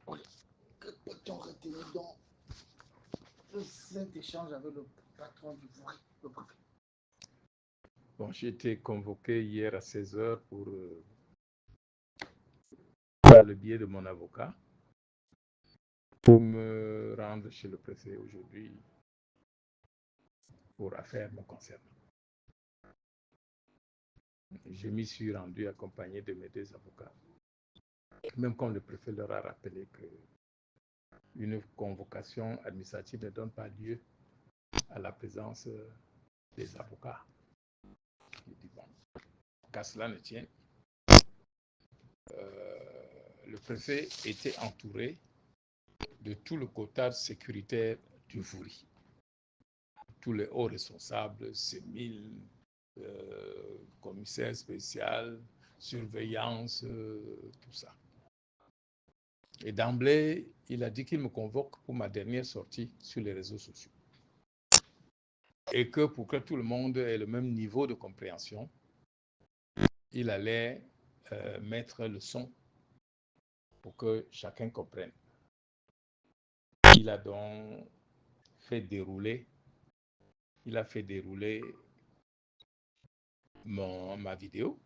Oui. Que peut-on retenir donc de cet échange avec le patron du Vouri, le préfet? Bon, j'ai été convoqué hier à 16 heures par le biais de mon avocat pour me rendre chez le préfet aujourd'hui pour affaires me concernant. Je m'y suis rendu accompagné de mes deux avocats, même comme le préfet leur a rappelé qu'une convocation administrative ne donne pas lieu à la présence des avocats. Il dit bon, qu'à cela ne tienne, le préfet était entouré de tout le quota sécuritaire du Vouri. Tous les hauts responsables, CEMIL, commissaire spécial, surveillance, tout ça. Et d'emblée, il a dit qu'il me convoque pour ma dernière sortie sur les réseaux sociaux. Et que pour que tout le monde ait le même niveau de compréhension, il allait mettre le son pour que chacun comprenne. Il a donc fait dérouler, il a fait dérouler ma vidéo.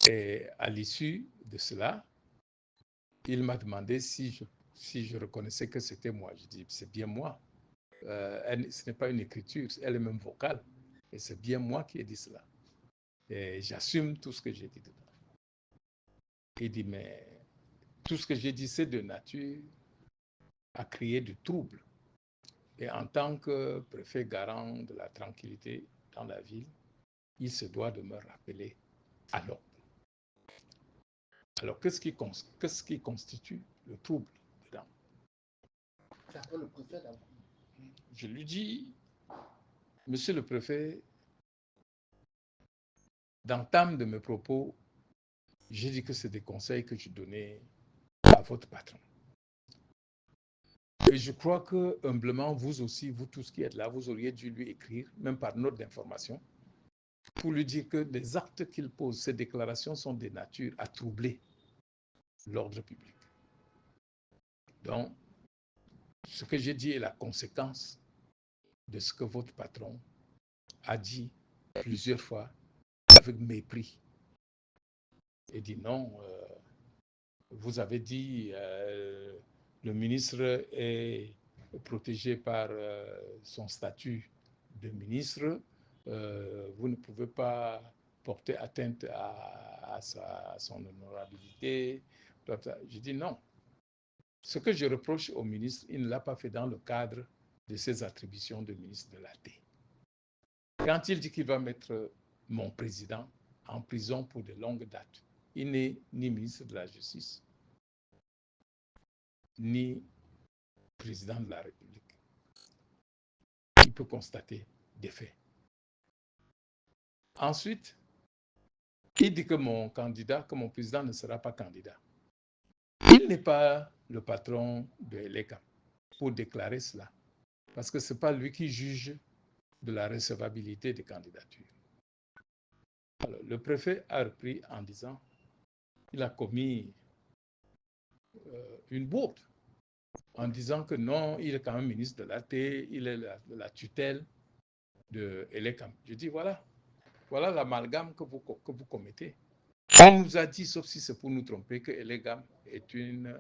Et à l'issue de cela, il m'a demandé si je reconnaissais que c'était moi. Je dis, c'est bien moi. Ce n'est pas une écriture, elle est même vocale. Et c'est bien moi qui ai dit cela. Et j'assume tout ce que j'ai dit dedans. Il dit, mais tout ce que j'ai dit, c'est de nature à créer du trouble. Et en tant que préfet garant de la tranquillité dans la ville, il se doit de me rappeler à l'ordre. Alors, qu'est-ce qui constitue le trouble dedans? C'est après le préfet d'abord. Je lui dis, monsieur le préfet, d'entame de mes propos, j'ai dit que c'est des conseils que je donnais à votre patron. Et je crois que, humblement, vous aussi, vous tous qui êtes là, vous auriez dû lui écrire, même par note d'information, pour lui dire que les actes qu'il pose, ces déclarations sont de nature à troubler l'ordre public. Donc, ce que j'ai dit est la conséquence de ce que votre patron a dit plusieurs fois avec mépris. Et dit non, vous avez dit le ministre est protégé par son statut de ministre, vous ne pouvez pas porter atteinte à son honorabilité. Je dis non. Ce que je reproche au ministre, il ne l'a pas fait dans le cadre de ses attributions de ministre de l'AT. Quand il dit qu'il va mettre mon président en prison pour de longues dates, il n'est ni ministre de la Justice, ni président de la République. Il peut constater des faits. Ensuite, il dit que mon candidat, que mon président ne sera pas candidat. Il n'est pas le patron de l'ECAM pour déclarer cela, parce que ce n'est pas lui qui juge de la recevabilité des candidatures. Alors, le préfet a repris en disant qu'il a commis une bourde en disant que non, il est quand même ministre de l'AT, il est la tutelle de l'ECAM. Je dis voilà, voilà l'amalgame que vous commettez. On nous a dit, sauf si c'est pour nous tromper, que l'ECAM est une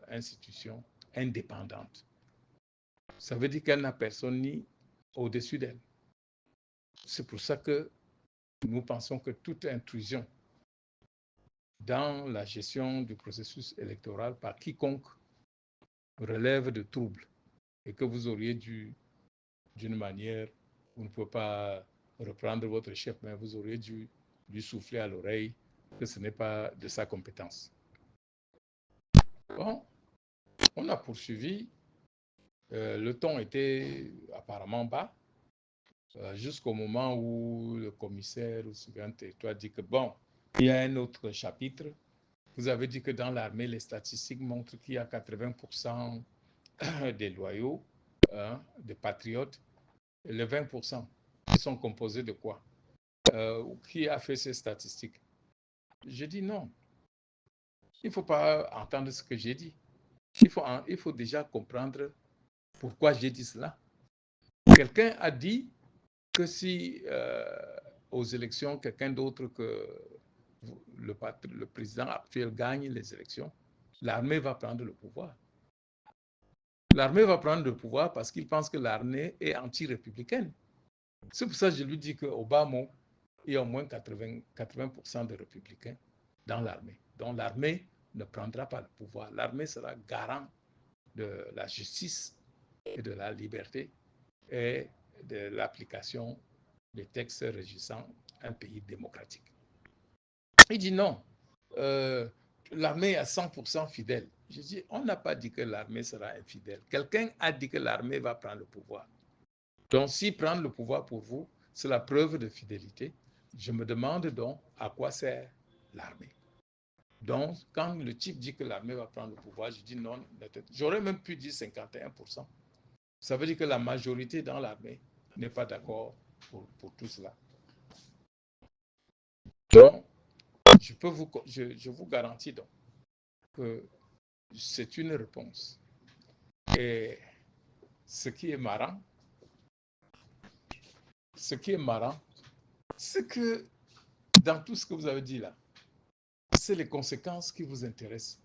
institution indépendante. Ça veut dire qu'elle n'a personne ni au-dessus d'elle. C'est pour ça que nous pensons que toute intrusion dans la gestion du processus électoral par quiconque relève de troubles et que vous auriez dû, d'une manière, vous ne pouvez pas reprendre votre chef, mais vous auriez dû lui souffler à l'oreille que ce n'est pas de sa compétence. Bon, on a poursuivi. Le ton était apparemment bas jusqu'au moment où le commissaire au second territoire dit que bon, il y a un autre chapitre. Vous avez dit que dans l'armée, les statistiques montrent qu'il y a 80% des loyaux, hein, des patriotes. Les 20% sont composés de quoi? Qui a fait ces statistiques? Je dis non. Il ne faut pas entendre ce que j'ai dit. Il faut déjà comprendre pourquoi j'ai dit cela. Quelqu'un a dit que si aux élections, quelqu'un d'autre que le président actuel gagne les élections, l'armée va prendre le pouvoir. L'armée va prendre le pouvoir parce qu'il pense que l'armée est anti-républicaine. C'est pour ça que je lui dis qu'au bas mot, il y a au moins 80% de républicains dans l'armée. Donc l'armée ne prendra pas le pouvoir. L'armée sera garant de la justice et de la liberté et de l'application des textes régissant un pays démocratique. Il dit non, l'armée est à 100% fidèle. Je dis, on n'a pas dit que l'armée sera infidèle. Quelqu'un a dit que l'armée va prendre le pouvoir. Donc, si prendre le pouvoir pour vous, c'est la preuve de fidélité, je me demande donc à quoi sert l'armée. Donc, quand le type dit que l'armée va prendre le pouvoir, je dis non. J'aurais même pu dire 51%. Ça veut dire que la majorité dans l'armée n'est pas d'accord pour tout cela. Donc, je vous garantis donc que c'est une réponse. Et ce qui est marrant, c'est que dans tout ce que vous avez dit là, c'est les conséquences qui vous intéressent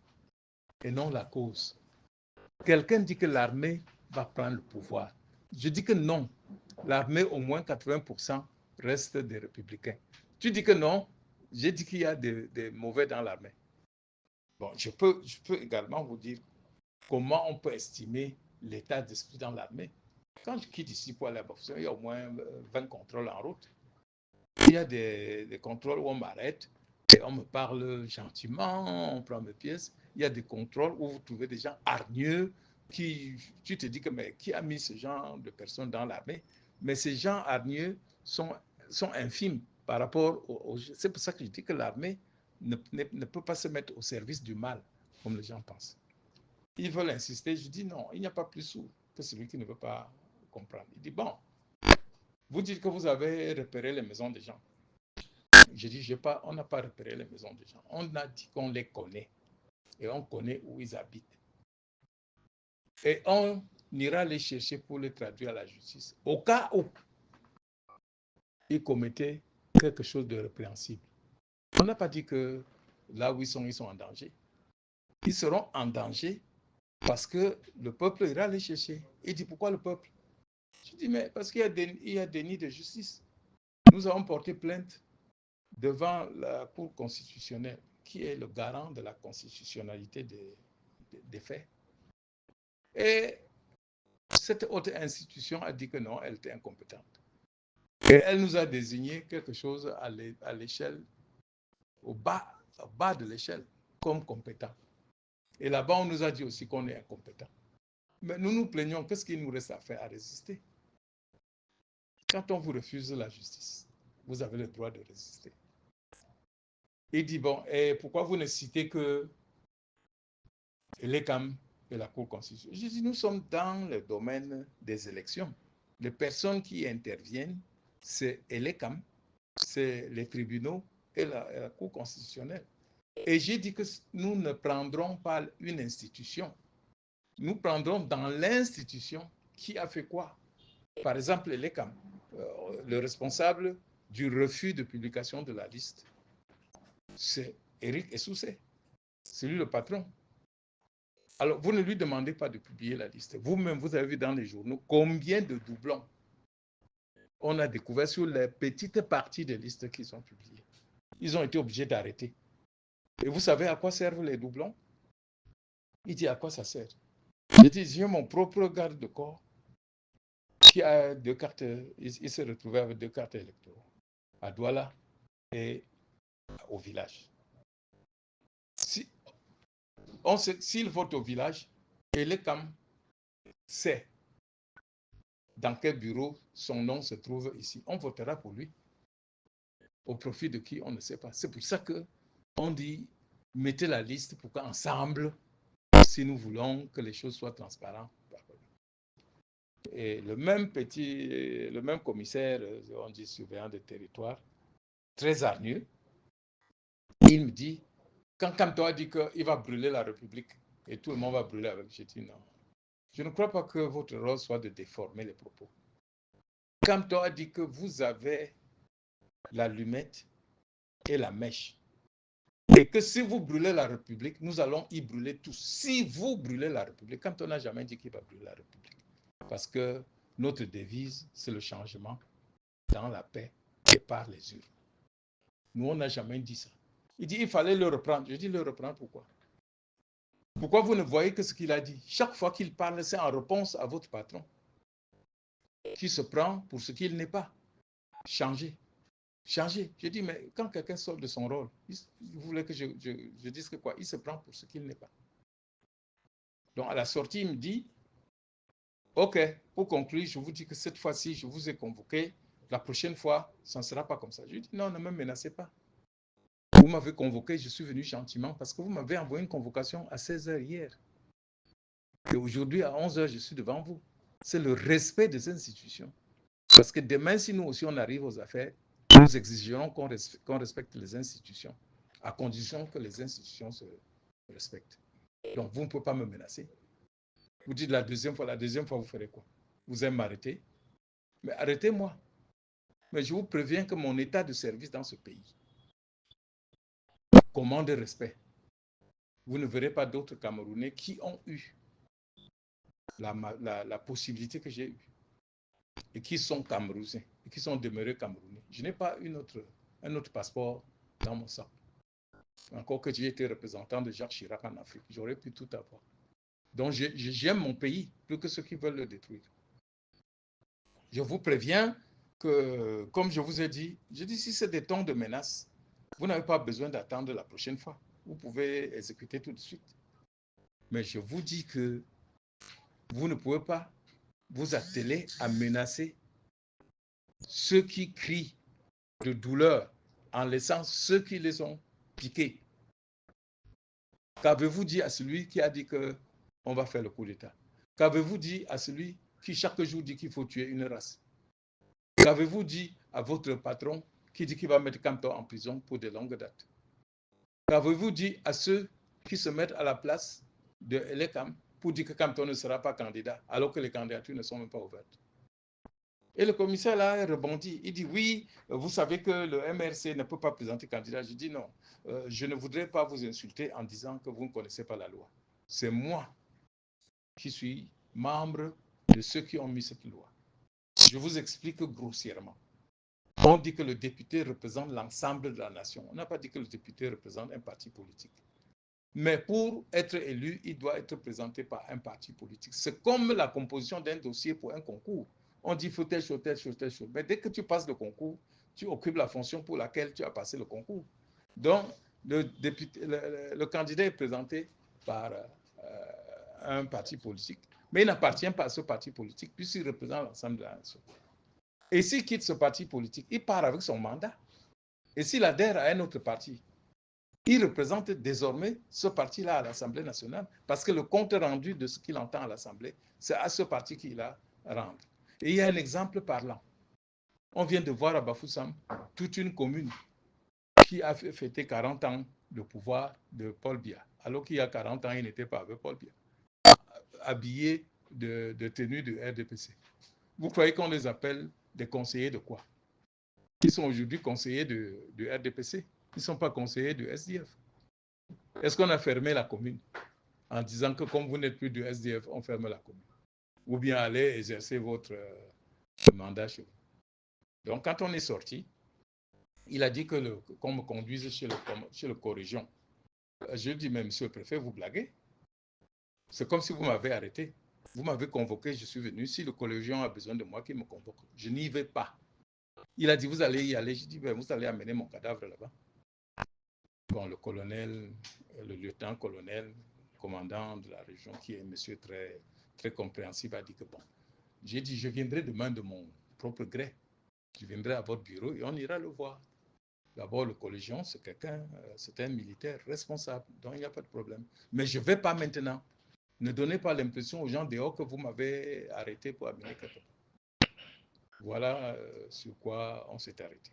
et non la cause. Quelqu'un dit que l'armée va prendre le pouvoir. Je dis que non. L'armée, au moins 80%, reste des républicains. Tu dis que non. J'ai dit qu'il y a des mauvais dans l'armée. Bon, je peux également vous dire comment on peut estimer l'état d'esprit dans l'armée. Quand je quitte ici pour aller à Bafoussam, il y a au moins 20 contrôles en route. Il y a des contrôles où on m'arrête et on me parle gentiment, on prend mes pièces. Il y a des contrôles où vous trouvez des gens hargneux tu te dis que mais qui a mis ce genre de personnes dans l'armée? Mais ces gens hargneux sont infimes par rapport c'est pour ça que je dis que l'armée ne peut pas se mettre au service du mal, comme les gens pensent. Ils veulent insister, je dis non, il n'y a pas plus sourd que celui qui ne veut pas comprendre. Il dit bon, vous dites que vous avez repéré les maisons des gens. Je dis, on n'a pas repéré les maisons des gens. On a dit qu'on les connaît et on connaît où ils habitent. Et on ira les chercher pour les traduire à la justice. Au cas où ils commettaient quelque chose de répréhensible. On n'a pas dit que là où ils sont en danger. Ils seront en danger parce que le peuple ira les chercher. Il dit, pourquoi le peuple? Je dis, mais parce qu'il y a déni de justice. Nous avons porté plainte devant la Cour constitutionnelle, qui est le garant de la constitutionnalité des faits. Et cette haute institution a dit que non, elle était incompétente. Et elle nous a désigné quelque chose à l'échelle, au bas de l'échelle, comme compétent. Et là-bas, on nous a dit aussi qu'on est incompétent. Mais nous nous plaignons, qu'est-ce qu'il nous reste à faire? À résister. Quand on vous refuse la justice, vous avez le droit de résister. Il dit, bon, et pourquoi vous ne citez que l'ECAM et la Cour constitutionnelle? Je dis, nous sommes dans le domaine des élections. Les personnes qui interviennent, c'est l'ECAM, c'est les tribunaux et la Cour constitutionnelle. Et j'ai dit que nous ne prendrons pas une institution. Nous prendrons dans l'institution qui a fait quoi? Par exemple, l'ECAM, le responsable du refus de publication de la liste, c'est Éric Essoussé. C'est lui le patron. Alors, vous ne lui demandez pas de publier la liste. Vous-même, vous avez vu dans les journaux combien de doublons on a découvert sur les petites parties des listes qui sont publiées. Ils ont été obligés d'arrêter. Et vous savez à quoi servent les doublons? Il dit, à quoi ça sert? J'ai dit, j'ai mon propre garde de corps qui a 2 cartes, il s'est retrouvé avec 2 cartes électorales, à Douala et au village. S'il vote au village, et l'ECAM sait dans quel bureau son nom se trouve ici, on votera pour lui. Au profit de qui, on ne sait pas. C'est pour ça qu'on dit, mettez la liste pour qu'ensemble, si nous voulons que les choses soient transparentes. Et le même commissaire, on dit surveillant de territoire, très hargneux, il me dit, Quand Kamto a dit qu'il va brûler la République et tout le monde va brûler avec, j'ai dit non. Je ne crois pas que votre rôle soit de déformer les propos. Kamto a dit que vous avez l'allumette et la mèche. Et que si vous brûlez la République, nous allons y brûler tous. Si vous brûlez la République, Kamto n'a jamais dit qu'il va brûler la République. Parce que notre devise, c'est le changement dans la paix et par les urnes. Nous, on n'a jamais dit ça. Il dit qu'il fallait le reprendre. Je dis le reprendre pourquoi? Pourquoi vous ne voyez que ce qu'il a dit? Chaque fois qu'il parle, c'est en réponse à votre patron, qui se prend pour ce qu'il n'est pas. Changer. Changer. Je dis, mais quand quelqu'un sort de son rôle, vous voulez que je dise que quoi? Il se prend pour ce qu'il n'est pas. Donc, à la sortie, il me dit, OK, pour conclure, je vous dis que cette fois-ci, je vous ai convoqué. La prochaine fois, ça ne sera pas comme ça. Je lui dis, non, ne me menacez pas. Vous m'avez convoqué, je suis venu gentiment parce que vous m'avez envoyé une convocation à 16h hier. Et aujourd'hui, à 11h, je suis devant vous. C'est le respect des institutions. Parce que demain, si nous aussi on arrive aux affaires, nous exigerons qu'on respecte les institutions, à condition que les institutions se respectent. Donc, vous ne pouvez pas me menacer. Vous dites la deuxième fois, vous ferez quoi? Vous allez m'arrêter? Mais arrêtez-moi. Mais je vous préviens que mon état de service dans ce pays commande respect. Vous ne verrez pas d'autres Camerounais qui ont eu la possibilité que j'ai eue et qui sont Camerounais et qui sont demeurés Camerounais. Je n'ai pas un autre passeport dans mon sac. Encore que j'ai été représentant de Jacques Chirac en Afrique, j'aurais pu tout avoir. Donc j'aime mon pays plus que ceux qui veulent le détruire. Je vous préviens que, comme je vous ai dit, je dis si c'est des tons de menace, vous n'avez pas besoin d'attendre la prochaine fois. Vous pouvez exécuter tout de suite. Mais je vous dis que vous ne pouvez pas vous atteler à menacer ceux qui crient de douleur en laissant ceux qui les ont piqués. Qu'avez-vous dit à celui qui a dit qu'on va faire le coup d'État? Qu'avez-vous dit à celui qui chaque jour dit qu'il faut tuer une race? Qu'avez-vous dit à votre patron qui dit qu'il va mettre Kamto en prison pour de longues dates? Qu'avez-vous dit à ceux qui se mettent à la place de Elekam pour dire que Kamto ne sera pas candidat alors que les candidatures ne sont même pas ouvertes? Et le commissaire là rebondit. Il dit oui, vous savez que le MRC ne peut pas présenter candidat. Je dis non, je ne voudrais pas vous insulter en disant que vous ne connaissez pas la loi. C'est moi qui suis membre de ceux qui ont mis cette loi. Je vous explique grossièrement. On dit que le député représente l'ensemble de la nation. On n'a pas dit que le député représente un parti politique. Mais pour être élu, il doit être présenté par un parti politique. C'est comme la composition d'un dossier pour un concours. On dit faut telle chose, telle chose, telle chose. Mais dès que tu passes le concours, tu occupes la fonction pour laquelle tu as passé le concours. Donc, le candidat est présenté par un parti politique, mais il n'appartient pas à ce parti politique puisqu'il représente l'ensemble de la nation. Et s'il quitte ce parti politique, il part avec son mandat. Et s'il adhère à un autre parti, il représente désormais ce parti-là à l'Assemblée nationale parce que le compte rendu de ce qu'il entend à l'Assemblée, c'est à ce parti qu'il a rendre. Et il y a un exemple parlant. On vient de voir à Bafoussam toute une commune qui a fêté 40 ans de pouvoir de Paul Biya, alors qu'il y a 40 ans, il n'était pas avec Paul Biya, habillé de tenue de RDPC. Vous croyez qu'on les appelle des conseillers de quoi? Ils sont aujourd'hui conseillers de RDPC. Ils ne sont pas conseillers de SDF. Est-ce qu'on a fermé la commune en disant que comme vous n'êtes plus du SDF, on ferme la commune? Ou bien allez exercer votre mandat chez vous. Donc quand on est sorti, il a dit qu'on me conduise chez le co-région. Je lui dis, mais monsieur le préfet, vous blaguez? C'est comme si vous m'avez arrêté. Vous m'avez convoqué, je suis venu. Si le co-région a besoin de moi, qu'il me convoque. Je n'y vais pas. Il a dit, vous allez y aller. Je dis, ben, vous allez amener mon cadavre là-bas. Bon, le colonel, le lieutenant-colonel, commandant de la région, qui est un monsieur très, très compréhensif, a dit que bon, j'ai dit, je viendrai demain de mon propre gré. Je viendrai à votre bureau et on ira le voir. D'abord, le collégien, c'est quelqu'un, c'est un militaire responsable, donc il n'y a pas de problème. Mais je ne vais pas maintenant. Ne donnez pas l'impression aux gens dehors que vous m'avez arrêté pour amener quelqu'un. Voilà sur quoi on s'est arrêté.